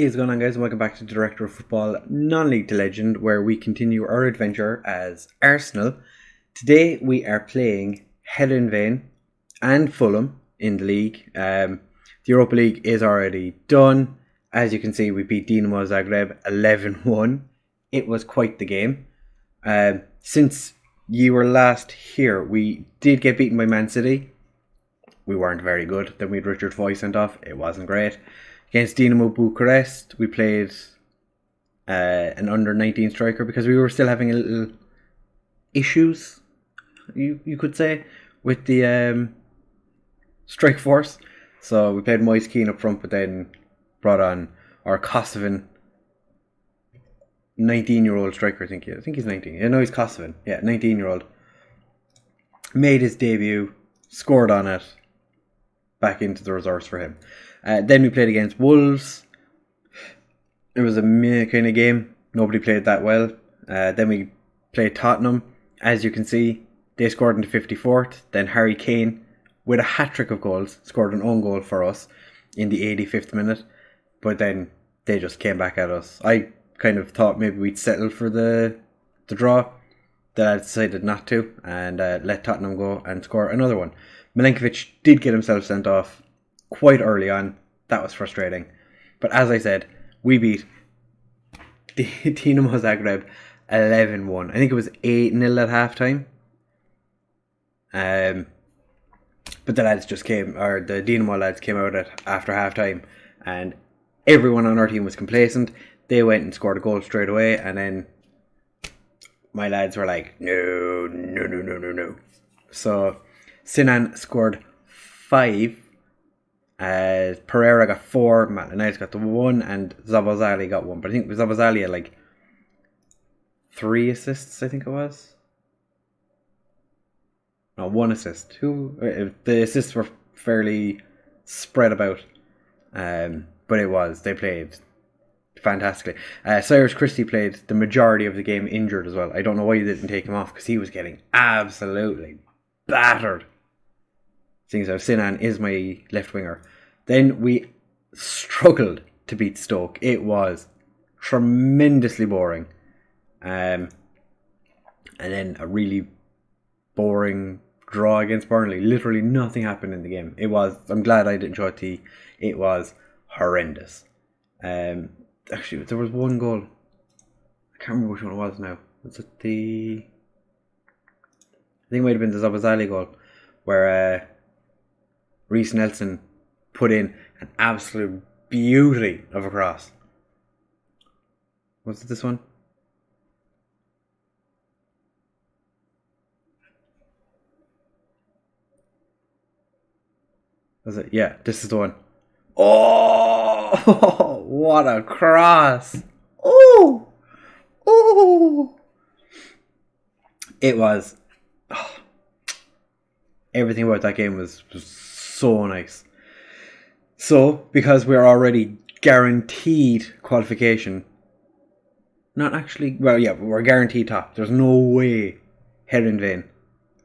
is going on, guys, and welcome back to Director of Football Non-League to Legend, where we continue our adventure as Arsenal. Today we are playing Heerenveen and Fulham in the league. The Europa League is already done. As you can see, we beat Dinamo Zagreb 11-1. It was quite the game. Since you were last here, we did get beaten by Man City. We weren't very good. Then we had Richard Foy sent off. It wasn't great. Against Dinamo Bucharest, we played an under-19 striker because we were still having a little issues, you could say, with the strike force. So we played Moise Keane up front, but then brought on our Kosovan 19-year-old striker, I think he's 19. Yeah, no, he's Kosovan. Yeah, 19-year-old. Made his debut, scored on it, back into the reserves for him. Then we played against Wolves. It was a meh kind of game. Nobody played that well. Then we played Tottenham. As you can see, they scored in the 54th. Then Harry Kane, with a hat-trick of goals, scored an own goal for us in the 85th minute. But then they just came back at us. I kind of thought maybe we'd settle for the draw. Then I decided not to and let Tottenham go and score another one. Milenkovic did get himself sent off quite early on. That was frustrating. But as I said, we beat the Dinamo Zagreb 11-1. I think it was 8-0 at half time. But the lads just came, or the Dinamo lads came out after half time, and everyone on our team was complacent. They went and scored a goal straight away, and then my lads were like, no. So Sinan scored 5. Pereira got 4, Matt got the 1, and Zabazali got 1. But I think Zabazali had like 3 assists, I think it was. No, 1 assist. The assists were fairly spread about. But they played fantastically. Cyrus Christie played the majority of the game injured as well. I don't know why you didn't take him off, because he was getting absolutely battered. Seeing as how Sinan is my left winger. Then we struggled to beat Stoke. It was tremendously boring. And then a really boring draw against Burnley. Literally nothing happened in the game. I'm glad I didn't show it to you. It was horrendous. Actually, there was one goal. I can't remember which one it was now. Was it I think it might have been the Zabazali goal, where Reece Nelson put in an absolute beauty of a cross. Was it this one? Was it? Yeah, this is the one. Oh, what a cross. Oh. It was... everything about that game was so nice. So, because we're already guaranteed qualification, not actually, well, yeah, we're guaranteed top. There's no way Heerenveen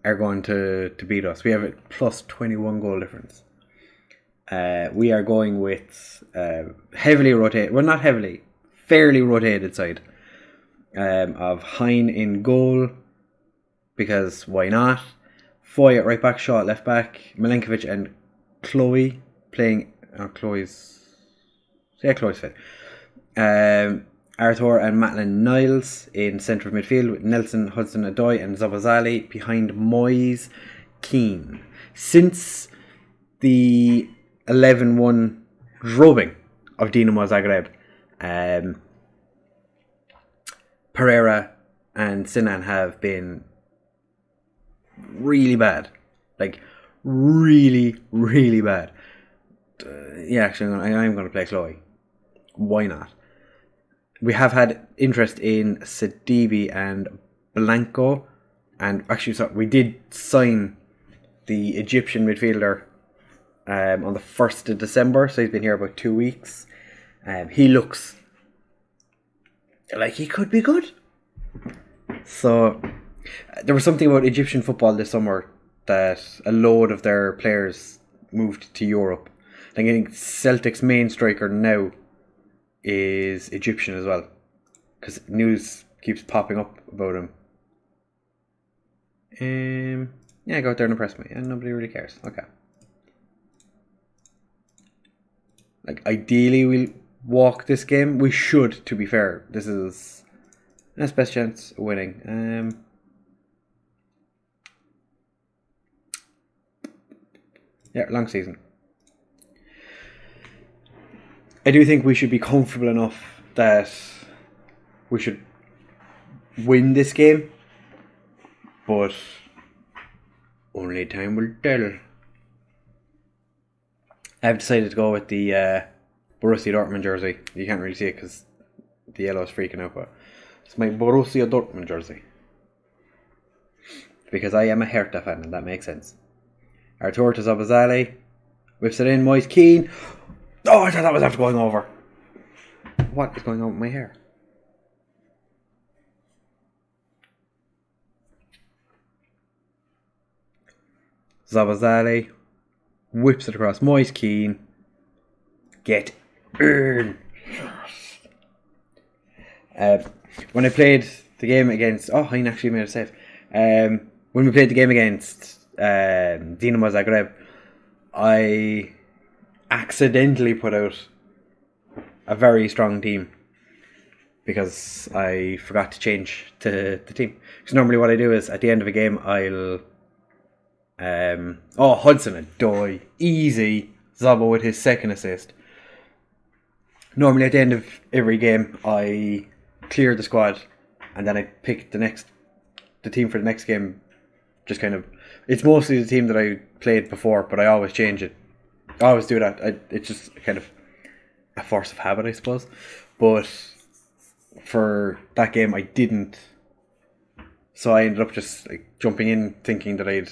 are going to beat us. We have a plus 21 goal difference. We are going with heavily rotated, well, not heavily, fairly rotated side of Hein in goal, because why not? Foy at right back, Shaw at left back, Milenkovic and Chloe playing. Chloe's fit. Arthur and Maitland Niles in centre of midfield with Nelson, Hudson-Odoi and Zabazali behind Moise Keane. Since the 11-1 drubbing of Dinamo Zagreb, Pereira and Sinan have been really bad. Like, really, really bad. Yeah, actually, I'm going to play Chloe. Why not? We have had interest in Sidibe and Blanco. And actually, so we did sign the Egyptian midfielder on the 1st of December. So he's been here about 2 weeks. He looks like he could be good. So there was something about Egyptian football this summer that a load of their players moved to Europe. I think Celtic's main striker now is Egyptian as well, because news keeps popping up about him. Yeah, go out there and impress me. And nobody really cares. Okay. Like, ideally, we'll walk this game. We should, to be fair. This is that's best chance of winning. Yeah, long season. I do think we should be comfortable enough that we should win this game, but only time will tell. I've decided to go with the Borussia Dortmund jersey. You can't really see it because the yellow is freaking out, but it's my Borussia Dortmund jersey. Because I am a Hertha fan, and that makes sense. Artur to Zabazali. Whips it in, Moise Keane. Oh, I thought that was after going over. What is going on with my hair? Zabazali whips it across. Moise Keane. Get in. When I played the game against... Oh, Hein actually made a save. When we played the game against Dinamo Zagreb, I accidentally put out a very strong team because I forgot to change to the team. Because normally what I do is at the end of a game I'll Hudson Odoi, easy. Zabo with his second assist. Normally at the end of every game I clear the squad and then I pick the team for the next game. Just kind of, it's mostly the team that I played before, but I always change it. I always do that. It's just kind of a force of habit, I suppose. But for that game, I didn't. So I ended up just like jumping in, thinking that I'd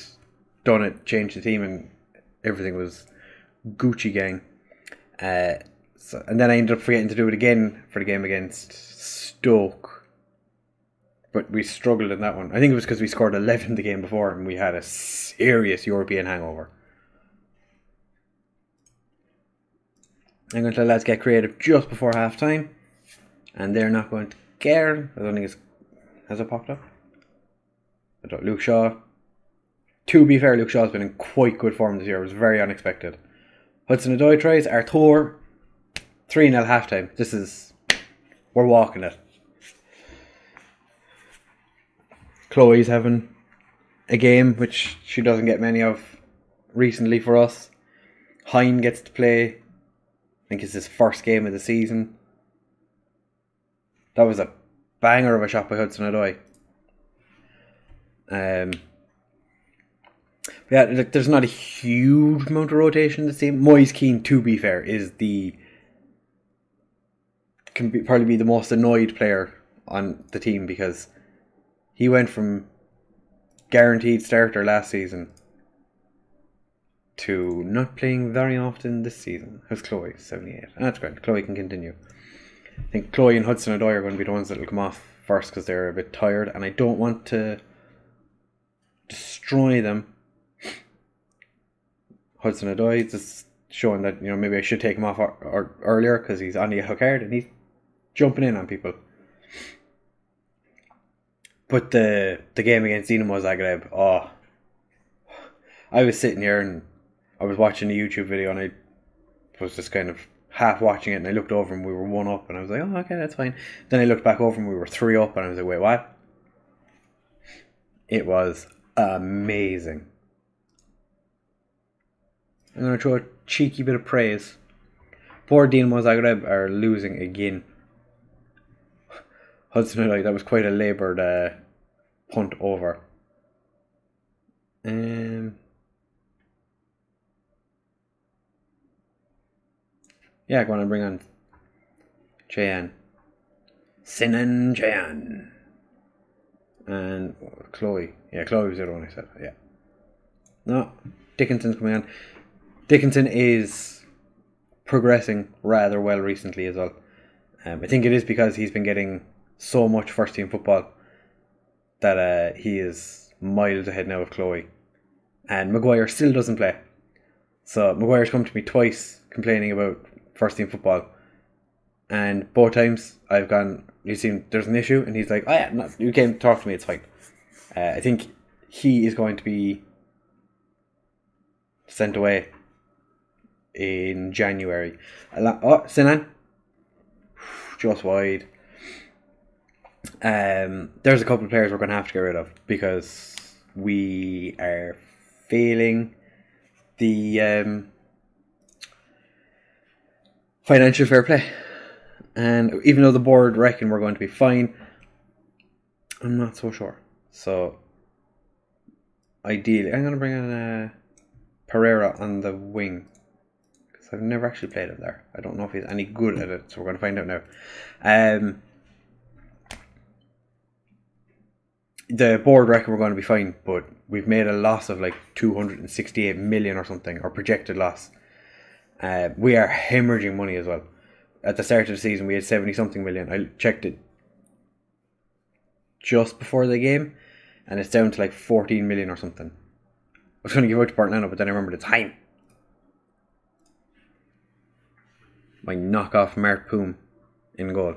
done it, changed the team, and everything was Gucci gang. And then I ended up forgetting to do it again for the game against Stoke. But we struggled in that one. I think it was because we scored 11 the game before and we had a serious European hangover. I'm going to let lads get creative just before half time. And they're not going to care. I don't think it's... Has it popped up? I don't. Luke Shaw. To be fair, Luke Shaw's been in quite good form this year. It was very unexpected. Hudson Odoi tries. Artur. 3-0 half time. This is... We're walking it. Chloe's having a game which she doesn't get many of recently for us. Hein gets to play. I think it's his first game of the season. That was a banger of a shot by Hudson Odoi. Yeah, like, there's not a huge amount of rotation in the team. Moise Keane, to be fair, is probably be the most annoyed player on the team because he went from guaranteed starter last season to not playing very often this season. How's Chloe? 78. That's great. Chloe can continue. I think Chloe and Hudson Odoi are going to be the ones that will come off first because they're a bit tired, and I don't want to destroy them. Hudson Odoi just showing that, maybe I should take him off earlier because he's on the yellow card and he's jumping in on people. But the game against Dinamo Zagreb, I was sitting here and I was watching the YouTube video and I was just kind of half watching it and I looked over and we were 1-up and I was like, oh, okay, that's fine. Then I looked back over and we were 3-up and I was like, wait, what? It was amazing. I'm going to throw a cheeky bit of praise. Poor Dinamo Zagreb are losing again. Hudson Odoi, that was quite a laboured punt over. Yeah, go on and bring on Cheyenne. Sinan Cheyenne. And Chloe. Yeah, Chloe was the other one I said. Yeah. No, Dickinson's coming on. Dickinson is progressing rather well recently as well. I think it is because he's been getting so much first team football that he is miles ahead now of Chloe. And Maguire still doesn't play. So Maguire's come to me twice complaining about first team football. And both times I've gone, you seen there's an issue, and he's like, oh yeah, no, you came to talk to me, it's fine. I think he is going to be sent away in January. Oh, Sinan, just wide. There's a couple of players we're going to have to get rid of because we are failing the financial fair play. And even though the board reckon we're going to be fine, I'm not so sure. So, ideally, I'm going to bring in Pereira on the wing. Because I've never actually played him there. I don't know if he's any good at it, so we're going to find out now. The board reckon we're going to be fine, but we've made a loss of like 268 million or something, or projected loss. We are hemorrhaging money as well. At the start of the season, we had 70-something million. I checked it just before the game, and it's down to like 14 million or something. I was going to give out to Portland, but then I remembered it's time. My knockoff Mart Poom in goal.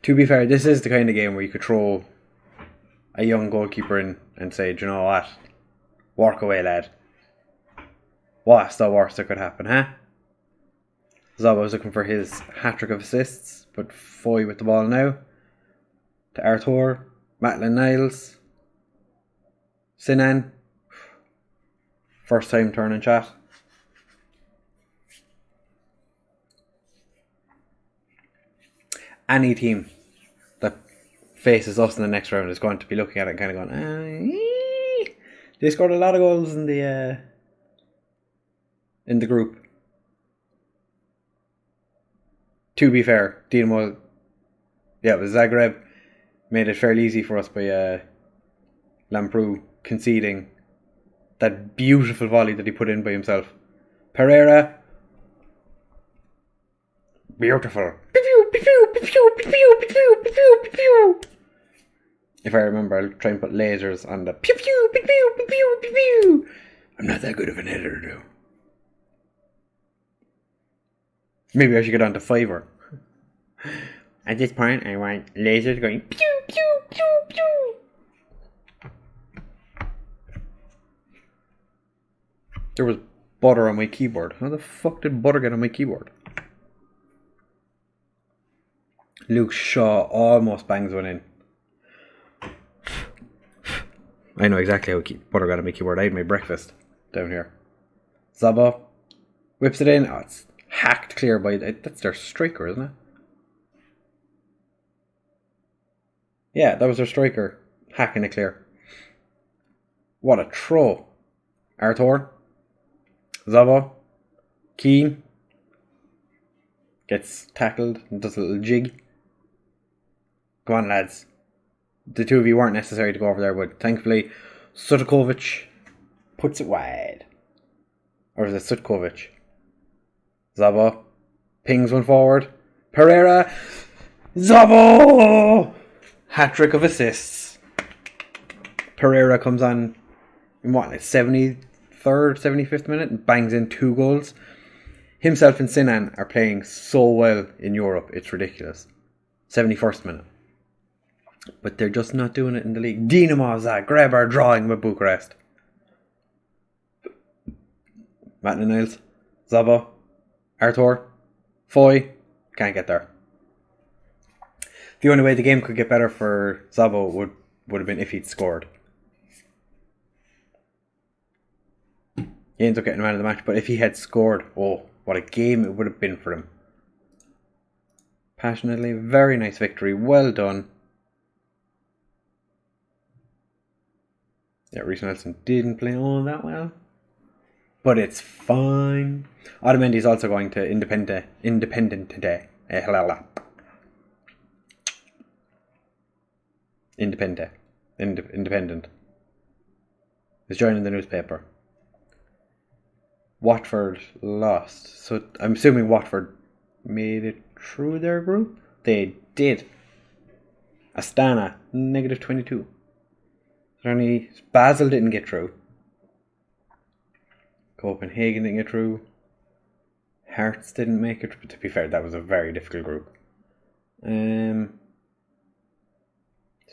To be fair, this is the kind of game where you could throw a young goalkeeper in and say, do you know what? Walk away, lad. What's the worst that could happen, huh? Zob was looking for his hat-trick of assists, but Foy with the ball now. To Arthur, Maitland Niles, Sinan. First time turn and chat. Any team that faces us in the next round is going to be looking at it and kind of going, they scored a lot of goals in the group. To be fair, Dinamo, it was Zagreb, made it fairly easy for us by Lamprou conceding that beautiful volley that he put in by himself. Pereira, beautiful. If I remember, I'll try and put lasers on the pew pew pew pew pew pew pew pew. I'm not that good of an editor, though. Maybe I should get on to Fiverr. At this point, I want lasers going pew pew pew pew. There was butter on my keyboard. How the fuck did butter get on my keyboard? Luke Shaw almost bangs one in. I know exactly how butter got on my keyboard. I had my breakfast down here. Zaba whips it in. Oh, it's hacked clear by... That's their striker, isn't it? Yeah, that was their striker. Hacking it clear. What a throw. Arthur. Zaba. Keane. Gets tackled and does a little jig. Come on, lads. The two of you weren't necessary to go over there, but thankfully Sutkovic puts it wide. Or is it Sutkovic? Zaba pings one forward. Pereira. Zabo! Hat-trick of assists. Pereira comes on in what, like 73rd, 75th minute and bangs in 2 goals. Himself and Sinan are playing so well in Europe, it's ridiculous. 71st minute. But they're just not doing it in the league. Dinamo Zagreb are drawing with Bucharest. Maitland Niles, Zaba, Arthur, Foy, can't get there. The only way the game could get better for Zabo would have been if he'd scored. He ends up getting man of the match, but if he had scored, oh, what a game it would have been for him. Passionately, very nice victory, well done. Yeah, Reece Nelson didn't play all that well. But it's fine. Otamendi's also going to Independent today. Independent. He's joining the newspaper. Watford lost. So I'm assuming Watford made it through their group. They did. Astana, -22. Basel didn't get through. Copenhagen didn't get through. Hearts didn't make it, but to be fair, that was a very difficult group. Is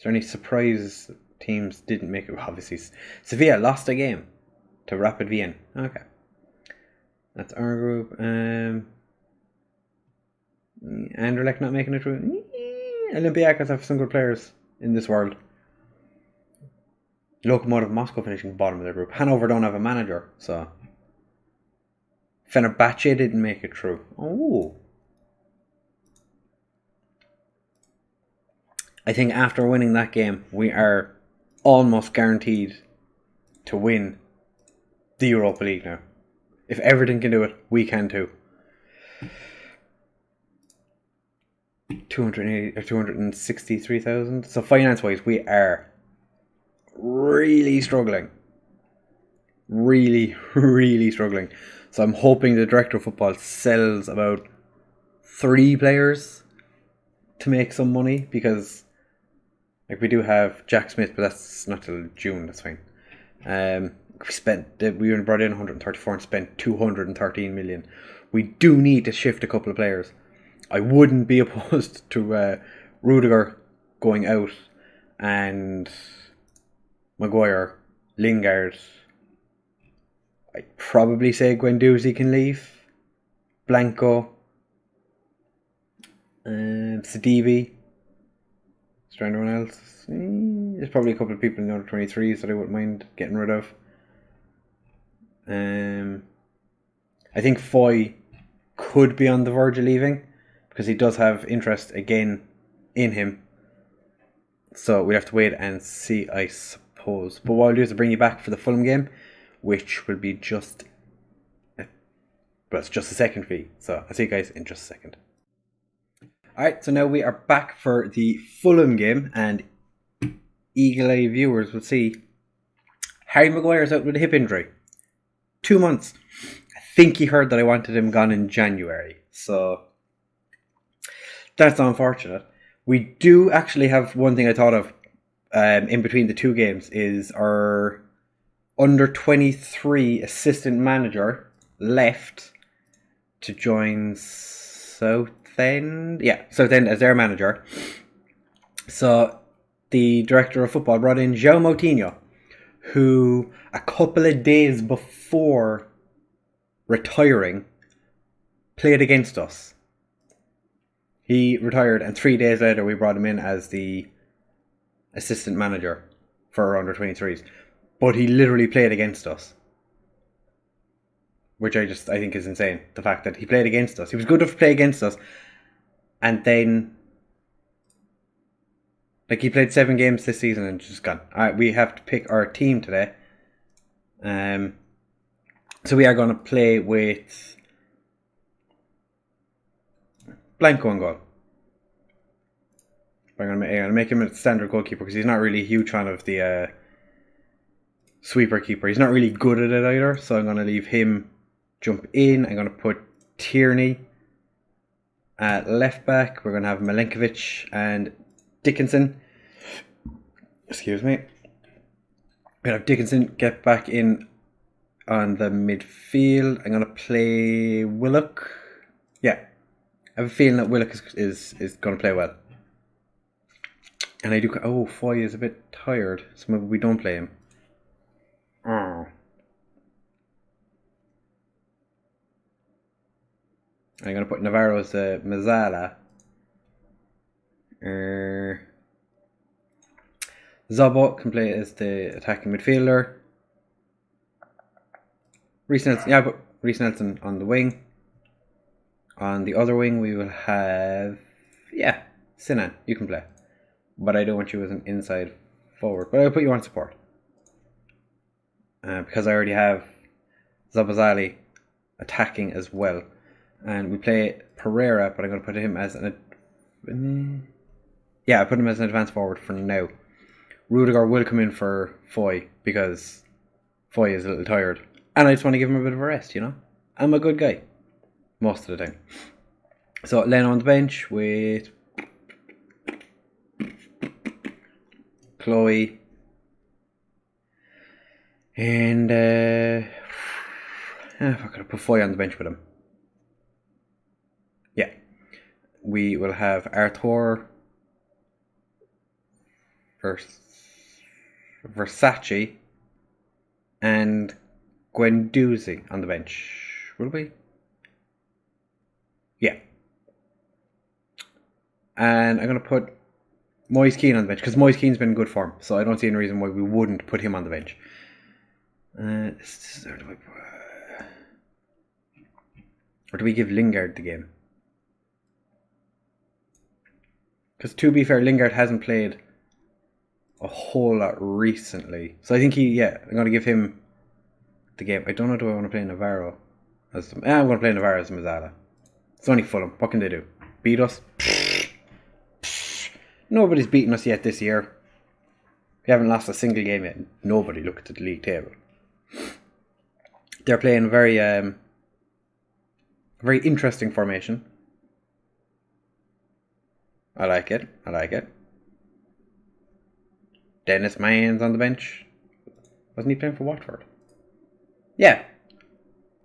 there any surprise teams didn't make it? Obviously, Sevilla lost a game to Rapid Vienna. Okay. That's our group. Anderlecht not making it through. Olympiacos have some good players in this world. Lokomotiv Moscow finishing bottom of their group. Hanover don't have a manager, so. Fenerbahce didn't make it through. Oh. I think after winning that game, we are almost guaranteed to win the Europa League now. If Everton can do it, we can too. 263,000. So finance-wise, we are really struggling. Really, really struggling. So I'm hoping the director of football sells about 3 players to make some money, because like we do have Jack Smith, but that's not till June. That's fine. We brought in 134 and spent 213 million. We do need to shift a couple of players. I wouldn't be opposed to Rudiger going out and Maguire, Lingard. I'd probably say Guendouzi can leave. Blanco. Sidibe. Is there anyone else? There's probably a couple of people in the under 23s that I wouldn't mind getting rid of. I think Foy could be on the verge of leaving, because he does have interest again in him. So we have to wait and see, I suppose. But what I'll do is I'll bring you back for the Fulham game, which will be it's just a second for you. So I'll see you guys in just a second. Alright, so now we are back for the Fulham game, and Eagle Eye viewers will see Harry Maguire's out with a hip injury. 2 months. I think he heard that I wanted him gone in January. So that's unfortunate. We do actually have one thing I thought of in between the 2 games, is our under 23 assistant manager left to join Southend. Yeah, Southend as their manager. So the director of football brought in João Moutinho, who a couple of days before retiring played against us. He retired, and 3 days later we brought him in as the assistant manager for our under 23s. But he literally played against us, which I think is insane. The fact that he played against us. He was good enough to play against us, and then he played 7 games this season and just gone. Alright, we have to pick our team today. So we are going to play with Blanco on goal. I'm going to make him a standard goalkeeper, because he's not really a huge fan of the sweeper keeper. He's not really good at it either, so I'm going to leave him jump in. I'm going to put Tierney at left back. We're going to have Milenkovic and Dickinson. Excuse me. We're going to have Dickinson get back in on the midfield. I'm going to play Willock. Yeah. I have a feeling that Willock is going to play well. And I do... Oh, Foy is a bit tired, so maybe we don't play him. Oh. I'm going to put Navarro as the Mazzala. Zobo can play as the attacking midfielder. Reece Nelson on the wing. On the other wing we will have... Yeah, Sinan, you can play. But I don't want you as an inside forward. But I'll put you on support. Because I already have Zabazali attacking as well. And we play Pereira, but I'm going to put him as an... Yeah, I put him as an advanced forward for now. Rudiger will come in for Foy, because Foy is a little tired. And I just want to give him a bit of a rest, you know? I'm a good guy. Most of the time. So, Leno on the bench with Chloe. And if I could have put Foy on the bench with him. we will have Arthur Versace and Guendouzi on the bench. Will we? Yeah. And I'm going to put Moise Keane on the bench because Moise Keane's been in good form, so I don't see any reason why we wouldn't put him on the bench. Or do we give Lingard the game? Because to be fair, Lingard hasn't played a whole lot recently. So I think I'm going to give him the game. I don't know, do I want to play Navarro? I'm going to play Navarro as Mazzala. It's only Fulham. What can they do? Beat us? Nobody's beaten us yet this year. We haven't lost a single game yet. Nobody look at the league table. They're playing a very interesting formation. I like it. Dennis Mann's on the bench. Wasn't he playing for Watford? Yeah.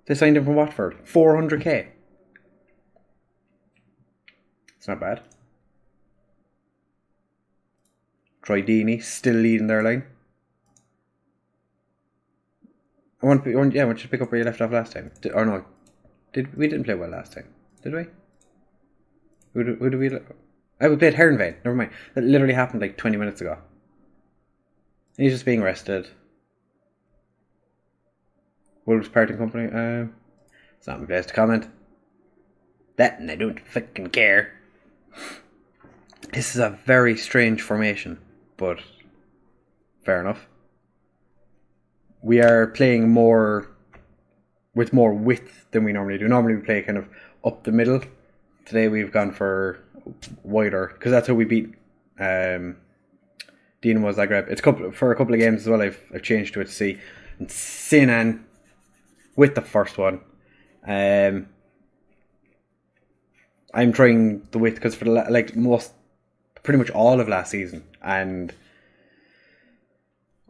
They signed him from Watford. 400k. It's not bad. Troy Deeney still leading their line. I want you to pick up where you left off last time. We didn't play well last time, did we? Who did we? We played Herenveen. Never mind. That literally happened like 20 minutes ago. He's just being rested. Wolves parting company. It's not my place to comment. That and I don't fucking care. This is a very strange formation, but fair enough. We are playing with more width than we normally do. Normally we play kind of up the middle. Today we've gone for wider because that's how we beat Dinamo Zagreb. It's for a couple of games as well. I've changed to it to see. And Sinan with the first one. I'm trying the width because for pretty much all of last season and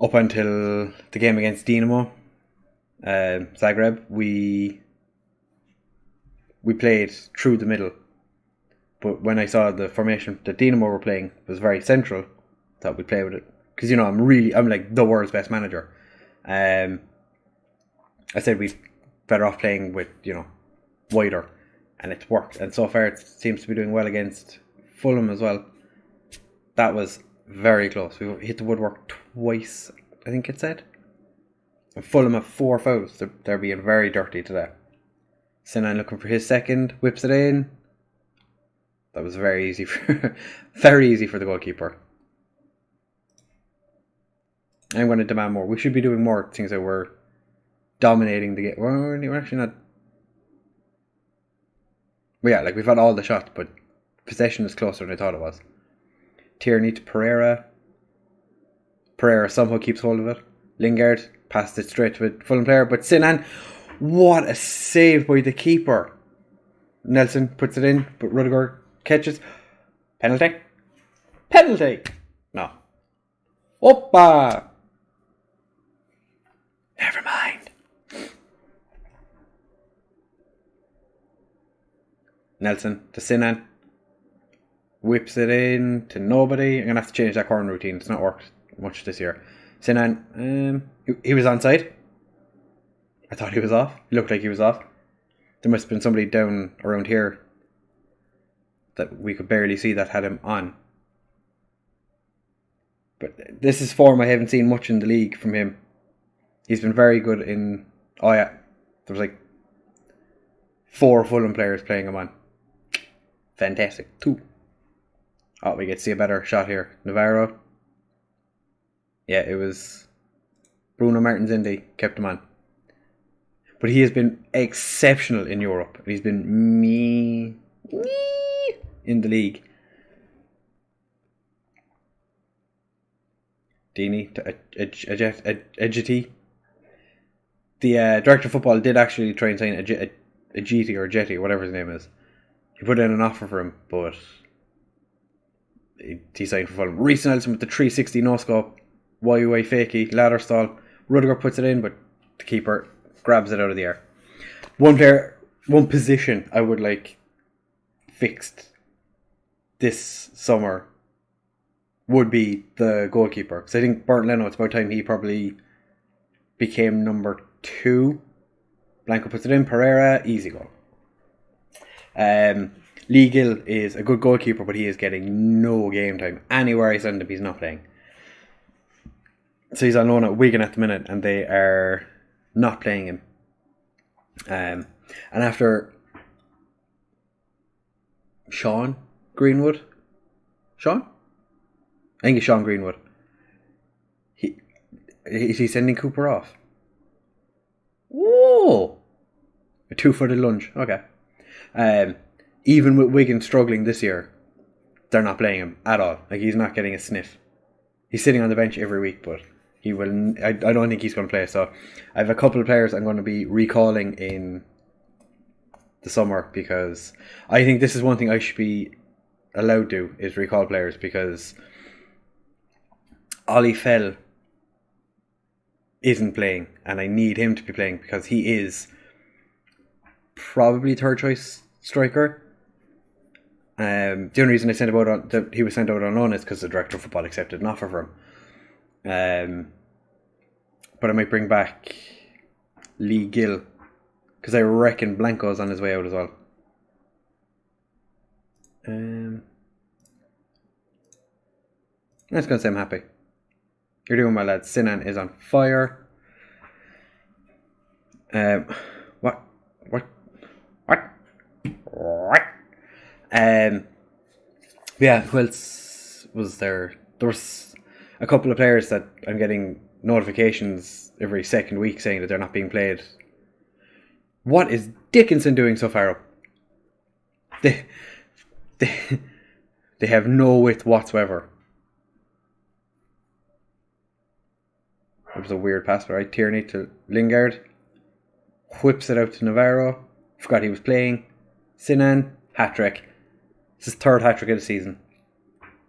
up until the game against Dinamo Zagreb, we played through the middle. But when I saw the formation that Dinamo were playing was very central, thought we'd play with it. Because, I'm like the world's best manager. I said we'd better off playing with, wider. And it's worked. And so far it seems to be doing well against Fulham as well. That was very close. We hit the woodwork twice, I think it said. And Fulham have 4 fouls. They're being very dirty today. Sinan looking for his second, whips it in. That was very easy for the goalkeeper. I'm going to demand more. We should be doing more things that we're dominating the game. Well, we're actually not. Well, yeah, we've had all the shots, but possession is closer than I thought it was. Tierney to Pereira. Pereira somehow keeps hold of it. Lingard passed it straight to a Fulham player, but Sinan, what a save by the keeper. Nelson puts it in, but Rudiger catches. Penalty. No. Oppa. Never mind. Nelson to Sinan. Whips it in to nobody. I'm going to have to change that corner routine. It's not worked much this year. Sinan, he was onside. I thought he was off. He looked like he was off. There must have been somebody down around here that we could barely see that had him on. But this is form I haven't seen much in the league from him. He's been very good in... Oh yeah, there was 4 Fulham players playing him on. Fantastic. 2. Oh, we get to see a better shot here. Navarro. Yeah, it was Bruno Martins Indy kept him on. But he has been exceptional in Europe. He's been me in the league. Deeney to Ajeti. The director of football did actually try and sign Ajeti or Jetty, whatever his name is. He put in an offer for him, but he signed for Fulham. Reece Nelson with the 360 no-scope. YY fakey, ladder stall. Rudiger puts it in, but the keeper grabs it out of the air. One position I would like fixed this summer would be the goalkeeper. Because I think Bernd Leno, it's about time he probably became number 2. Blanco puts it in. Pereira, easy goal. Lee Gill is a good goalkeeper, but he is getting no game time. Anywhere I send him, he's not playing. So he's on loan at Wigan at the minute, and they are not playing him. And after Sean Greenwood, I think it's Sean Greenwood. Is he sending Cooper off? Whoa! A 2-footed lunge. Okay. Even with Wigan struggling this year, they're not playing him at all. Like, he's not getting a sniff. He's sitting on the bench every week, but he will. I don't think he's going to play. So I have a couple of players I'm going to be recalling in the summer, because I think this is one thing I should be allowed to do, is recall players, because Ollie Fell isn't playing, and I need him to be playing because he is probably third choice striker. The only reason I sent him out that he was sent out on loan is because the director of football accepted an offer for him. But I might bring back Lee Gill, because I reckon Blanco's on his way out as well. That's going to say I'm happy. You're doing well, lads. Sinan is on fire. What? Yeah, who else was there? There was a couple of players that I'm getting notifications every second week saying that they're not being played. What is Dickinson doing so far up? They have no width whatsoever. It was a weird pass, right? Tierney to Lingard. Whips it out to Navarro. Forgot he was playing. Sinan, hat-trick. It's his 3rd hat-trick of the season.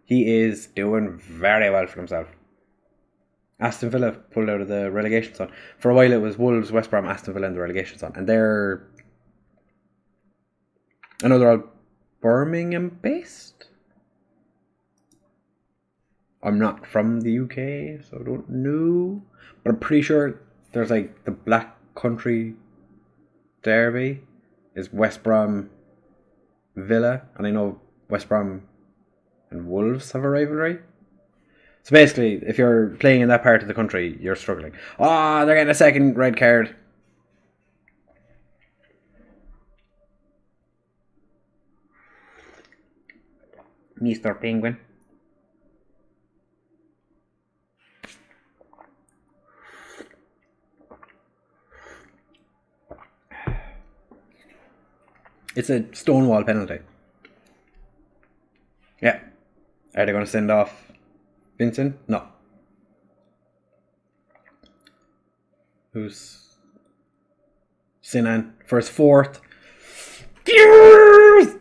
He is doing very well for himself. Aston Villa pulled out of the relegation zone. For a while it was Wolves, West Brom, Aston Villa in the relegation zone. And they're... I know they're all Birmingham based. I'm not from the UK, so I don't know. But I'm pretty sure there's like the Black Country Derby is West Brom Villa. And I know West Brom and Wolves have a rivalry. So basically, if you're playing in that part of the country, you're struggling. Oh, they're getting a second red card. Mr. Penguin. It's a Stonewall penalty. Yeah. Are they going to send off Vincent? No. Who's Sinan for his 4th? Yes!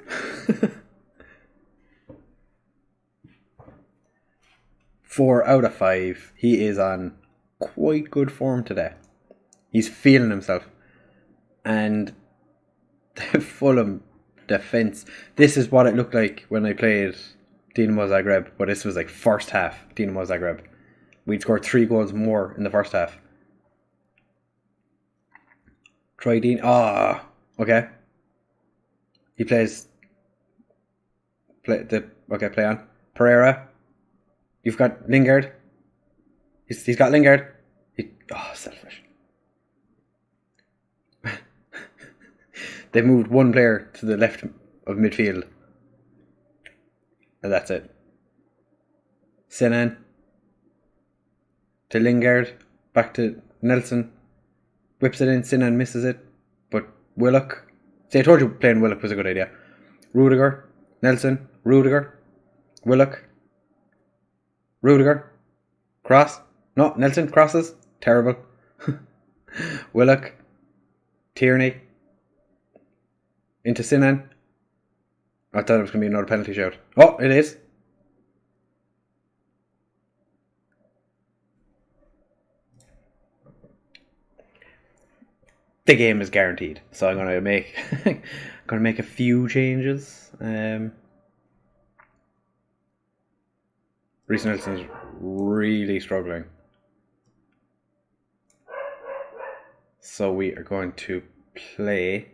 4 out of 5. He is on quite good form today. He's feeling himself. And the Fulham defence. This is what it looked like when I played Dinamo Zagreb, but this was like first half Dinamo Zagreb. We'd scored 3 goals more in the first half. Troy Dean. Okay. He plays. Play on. Pereira. You've got Lingard. He's got Lingard. Selfish. They moved one player to the left of midfield. And that's it. Sinan to Lingard. Back to Nelson. Whips it in. Sinan misses it. But Willock. See, I told you playing Willock was a good idea. Rudiger. Nelson. Rudiger. Willock. Rudiger. Cross. No, Nelson crosses. Terrible. Willock. Tierney. Into Sinan. I thought it was going to be another penalty shout. Oh, it is. The game is guaranteed, so I'm going to make a few changes. Reece Nelson's really struggling. So we are going to play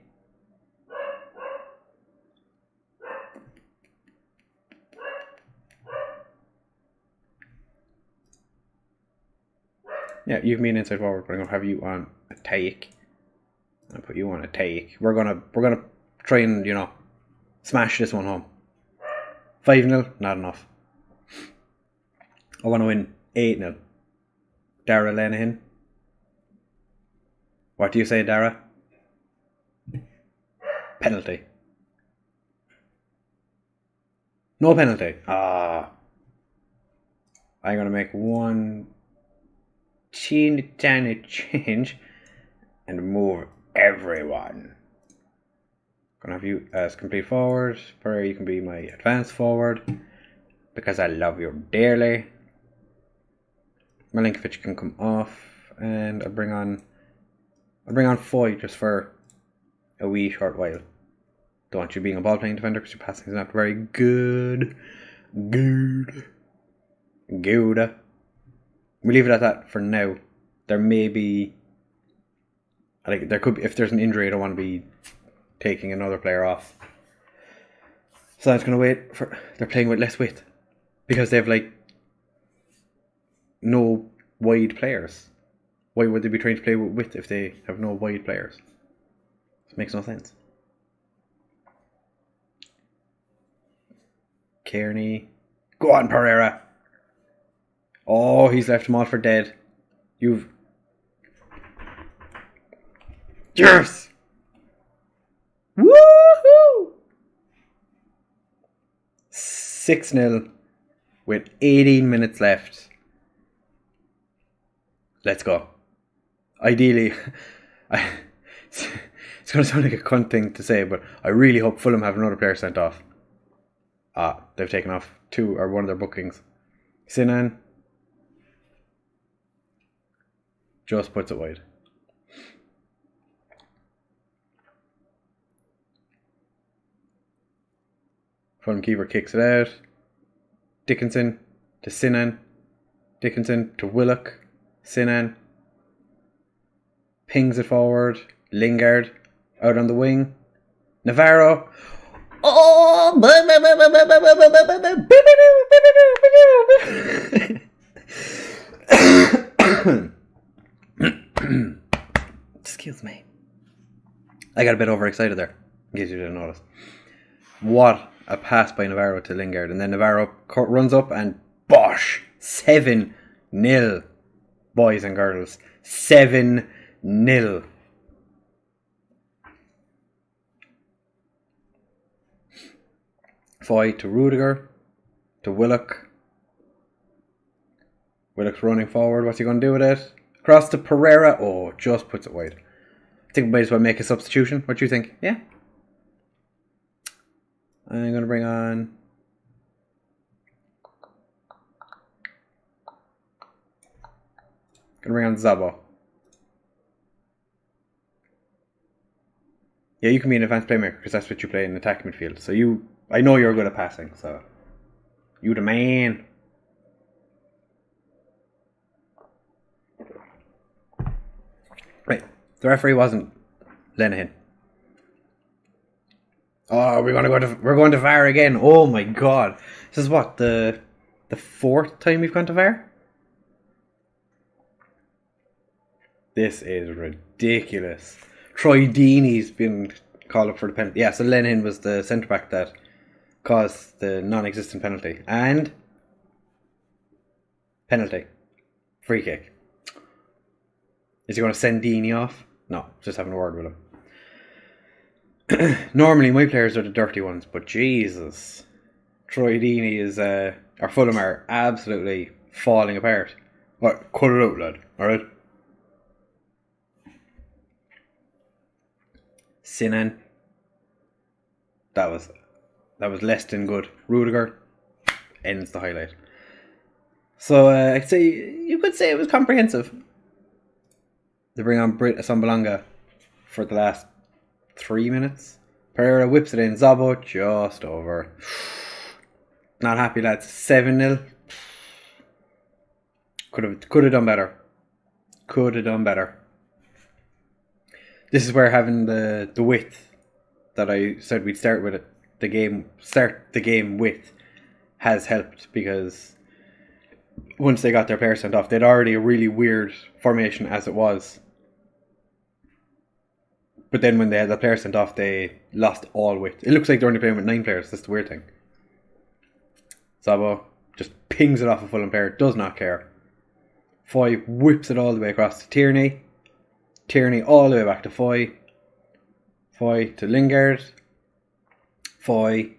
yeah, you've me an inside forward, but I'm gonna have you on a take. I'll put you on a take. We're gonna try and, you know, smash this one home. 5-0, not enough. I want to win 8-0. Dara Lenihan. What do you say, Dara? Penalty. No penalty. I'm going to make one teeny tiny change and move everyone. Gonna have you as complete forward. Pereira, you can be my advanced forward because I love you dearly. Milinkovic can come off, and I'll bring on Foy just for a wee short while. Don't want you being a ball playing defender because your passing is not very good. Good. We leave it at that for now. There may be, like, there could be, if there's an injury, I don't want to be taking another player off. So I'm just going to wait for, they're playing with less width because they have like no wide players. Why would they be trying to play with width if they have no wide players? This makes no sense. Kearney. Go on, Pereira. Oh, he's left him all for dead. You've... Yes! Woohoo! 6-0 with 18 minutes left. Let's go. Ideally, it's going to sound like a cunt thing to say, but I really hope Fulham have another player sent off. They've taken off one of their bookings. Sinan just puts it wide. Fulham keeper kicks it out. Dickinson to Sinan. Dickinson to Willock. Sinan pings it forward. Lingard out on the wing. Navarro. Oh! Excuse me. I got a bit overexcited there, in case you didn't notice. What a pass by Navarro to Lingard. And then Navarro runs up and bosh! 7-0. Boys and girls. 7-0. Foy to Rudiger. To Willock. Willock's running forward. What's he going to do with it? Cross to Pereira. Oh, just puts it wide. I think we might as well make a substitution. What do you think? Yeah? I'm going to bring on... Zabo. Yeah, you can be an advanced playmaker because that's what you play in attack midfield. So I know you're good at passing, so you the man. Right, the referee wasn't Lenihan. Oh, we're going to VAR again. Oh my god, this is what the fourth time we've gone to VAR. This is ridiculous. Troy Deeney's been called up for the penalty. Yeah, so Lenihan was the centre back that caused the non-existent penalty. And penalty. Free kick. Is he going to send Deeney off? No, just having a word with him. Normally my players are the dirty ones, but Jesus. Troy Deeney is, our Fulham are absolutely falling apart. What? Cut it out, lad. Alright? Sinan. That was less than good. Rudiger ends the highlight. So you could say it was comprehensive. They bring on Brit Assombalonga for the last 3 minutes. Pereira whips it in. Zabo just over. Not happy, lads. 7-0. Could have done better. Could have done better. This is where having the width that I said we'd start with start the game with has helped, because once they got their player sent off, they'd already a really weird formation as it was. But then when they had the player sent off, they lost all width. It looks like they're only playing with 9 players. That's the weird thing. Sabo just pings it off a Fulham player, does not care. Foy whips it all the way across to Tierney. Tierney all the way back to Foy. Foy to Lingard. Foy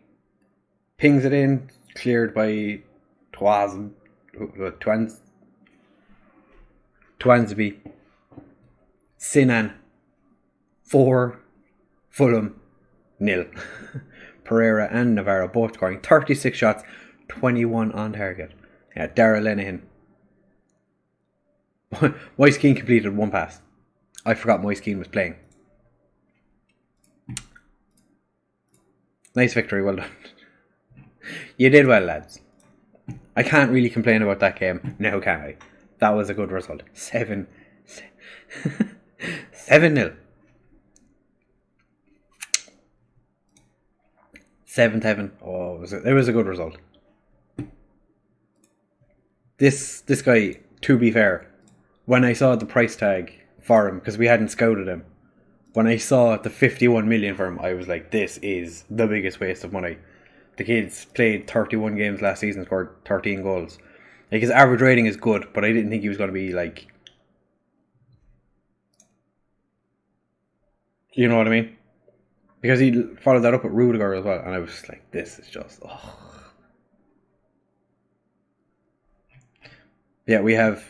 pings it in, cleared by Twansby. Sinan 4, Fulham 0. Pereira and Navarro both scoring 36 shots, 21 on target. Yeah, Darragh Lenihan. Moise Keane completed 1 pass. I forgot Moise Keane was playing. Nice victory, well done. You did well, lads. I can't really complain about that game, now can I? That was a good result. 7-0. Oh, it was a good result. This guy, to be fair, when I saw the price tag for him, because we hadn't scouted him, when I saw the 51 million for him, I was like, this is the biggest waste of money. The kid's played 31 games last season, scored 13 goals. Like, his average rating is good, but I didn't think he was going to be like, you know what I mean? Because he followed that up with Rudiger as well, and I was just like, this is just, oh. Yeah, we have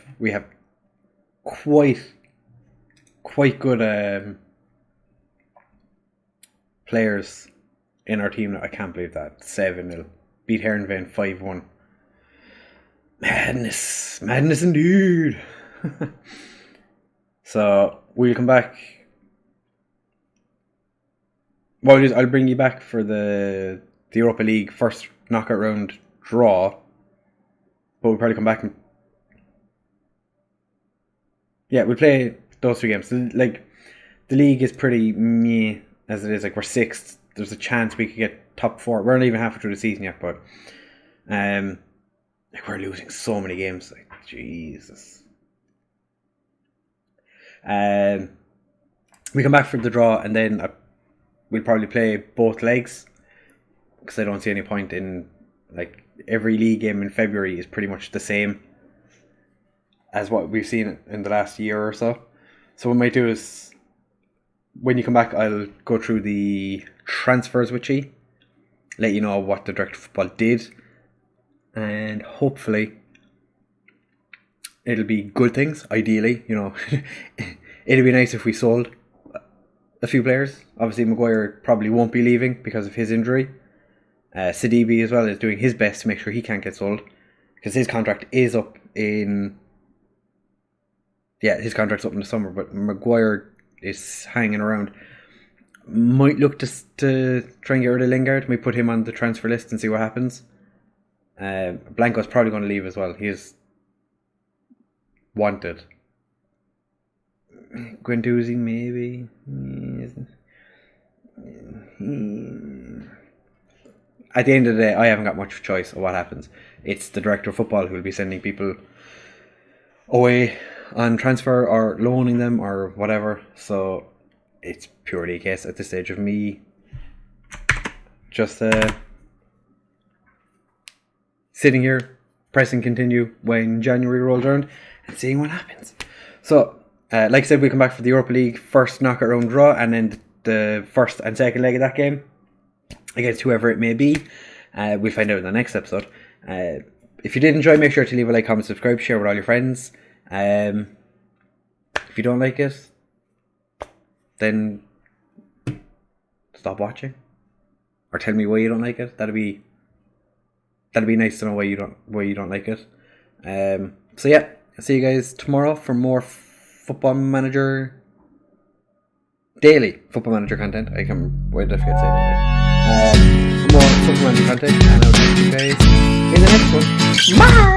quite good players in our team. I can't believe that. 7-0. Beat Herenveen 5-1. Madness indeed. So we'll come back. Well, I'll bring you back for the Europa League first knockout round draw, but we'll probably come back and we'll play those 2 games. Like, the league is pretty meh as it is. Like, we're 6th. There's a chance we could get top 4. We're not even halfway through the season yet, but like, we're losing so many games. Like, Jesus. We come back for the draw, and then we'll probably play both legs, because I don't see any point in, like, every league game in February is pretty much the same as what we've seen in the last year or so. So what I might do is, when you come back, I'll go through the transfers with you, let you know what the Director of Football did, and hopefully it'll be good things, ideally, you know. It'd be nice if we sold a few players. Obviously, Maguire probably won't be leaving because of his injury. Sidibe as well is doing his best to make sure he can't get sold, because his contract is up in... Yeah, his contract's up in the summer, but Maguire is hanging around. Might look to try and get rid of Lingard. Might put him on the transfer list and see what happens. Blanco's probably going to leave as well. He is wanted. Guendouzi, maybe. At the end of the day, I haven't got much choice of what happens. It's the Director of Football who will be sending people away on transfer or loaning them or whatever. So it's purely a case at this stage of me just sitting here, pressing continue when January rolls around and seeing what happens. So like I said, we come back for the Europa League first knockout round draw, and then the first and second leg of that game against whoever it may be. We'll find out in the next episode. If you did enjoy, make sure to leave a like, comment, subscribe, share with all your friends. If you don't like it, then stop watching, or tell me why you don't like it. That'd be nice to know why you don't like it. So yeah, I'll see you guys tomorrow for more Football Manager daily Football Manager content. I can wait to forget to say it. More Football Manager content, and I'll see you guys in the next one. Bye.